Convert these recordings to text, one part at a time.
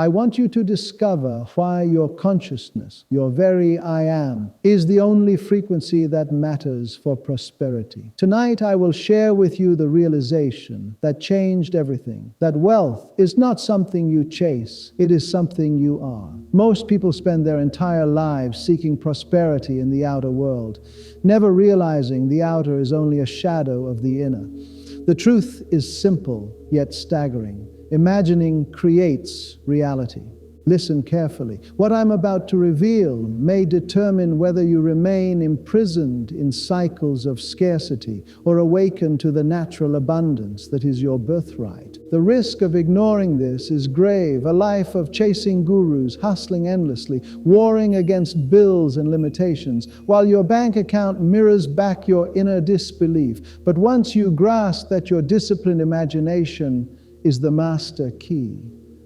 I want you to discover why your consciousness, your very I am, is the only frequency that matters for prosperity. Tonight I will share with you the realization that changed everything, that wealth is not something you chase, it is something you are. Most people spend their entire lives seeking prosperity in the outer world, never realizing the outer is only a shadow of the inner. The truth is simple, yet staggering. Imagining creates reality. Listen carefully. What I'm about to reveal may determine whether you remain imprisoned in cycles of scarcity or awaken to the natural abundance that is your birthright. The risk of ignoring this is grave. A life of chasing gurus, hustling endlessly, warring against bills and limitations, while your bank account mirrors back your inner disbelief. But once you grasp that your disciplined imagination is the master key,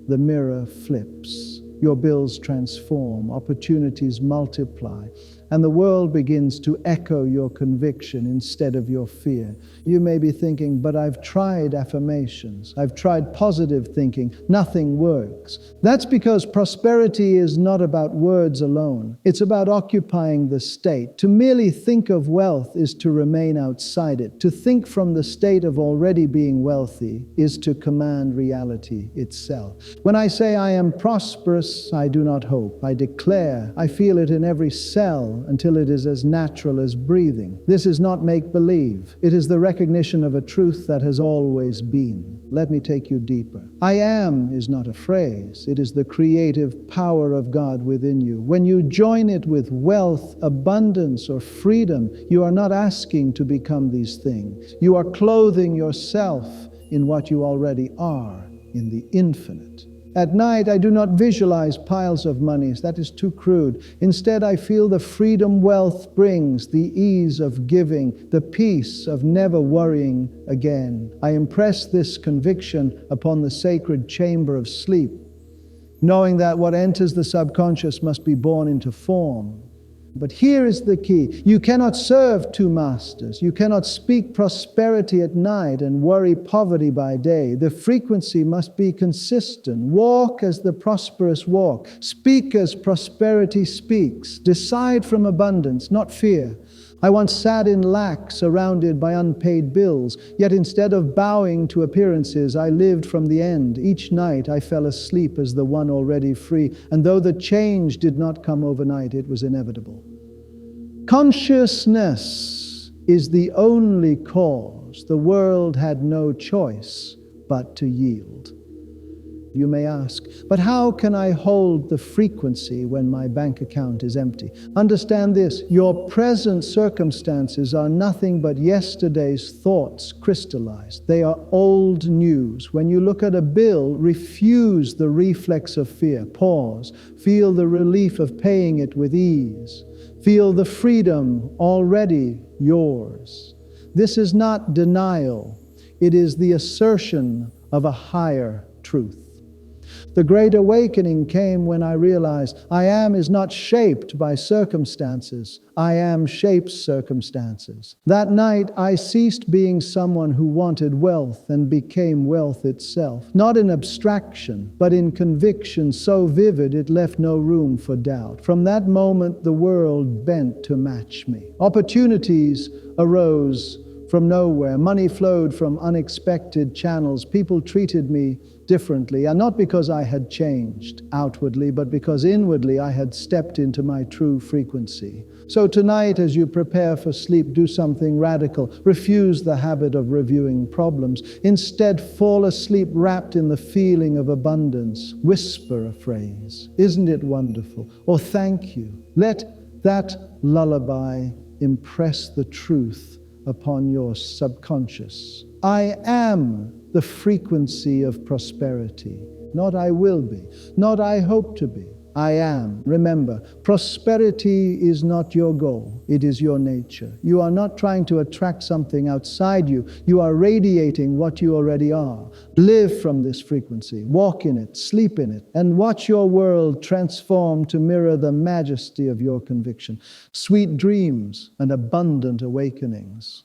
the mirror flips, your bills transform, opportunities multiply, and the world begins to echo your conviction instead of your fear. You may be thinking, but I've tried affirmations, I've tried positive thinking, nothing works. That's because prosperity is not about words alone. It's about occupying the state. To merely think of wealth is to remain outside it. To think from the state of already being wealthy is to command reality itself. When I say I am prosperous, I do not hope. I declare, I feel it in every cell, until it is as natural as breathing. This is not make-believe. It is the recognition of a truth that has always been. Let me take you deeper. I am is not a phrase. It is the creative power of God within you. When you join it with wealth, abundance, or freedom, you are not asking to become these things. You are clothing yourself in what you already are, in the infinite. At night, I do not visualize piles of monies. That is too crude. Instead, I feel the freedom wealth brings, the ease of giving, the peace of never worrying again. I impress this conviction upon the sacred chamber of sleep, knowing that what enters the subconscious must be born into form. But here is the key. You cannot serve two masters. You cannot speak prosperity at night and worry poverty by day. The frequency must be consistent. Walk as the prosperous walk. Speak as prosperity speaks. Decide from abundance, not fear. I once sat in lack, surrounded by unpaid bills, yet instead of bowing to appearances, I lived from the end. Each night I fell asleep as the one already free, and though the change did not come overnight, it was inevitable. Consciousness is the only cause. The world had no choice but to yield. You may ask, but how can I hold the frequency when my bank account is empty? Understand this, your present circumstances are nothing but yesterday's thoughts crystallized. They are old news. When you look at a bill, refuse the reflex of fear. Pause. Feel the relief of paying it with ease. Feel the freedom already yours. This is not denial. It is the assertion of a higher truth. The great awakening came when I realized I am is not shaped by circumstances. I am shapes circumstances. That night, I ceased being someone who wanted wealth and became wealth itself. Not in abstraction, but in conviction so vivid it left no room for doubt. From that moment, the world bent to match me. Opportunities arose from nowhere. Money flowed from unexpected channels. People treated me differently, and not because I had changed outwardly, but because inwardly I had stepped into my true frequency. So tonight, as you prepare for sleep, do something radical. Refuse the habit of reviewing problems. Instead, fall asleep wrapped in the feeling of abundance. Whisper a phrase, "Isn't it wonderful?" or "Thank you." Let that lullaby impress the truth upon your subconscious. I am the frequency of prosperity. Not I will be, not I hope to be. I am. Remember, prosperity is not your goal. It is your nature. You are not trying to attract something outside you. You are radiating what you already are. Live from this frequency. Walk in it, sleep in it, and watch your world transform to mirror the majesty of your conviction. Sweet dreams and abundant awakenings.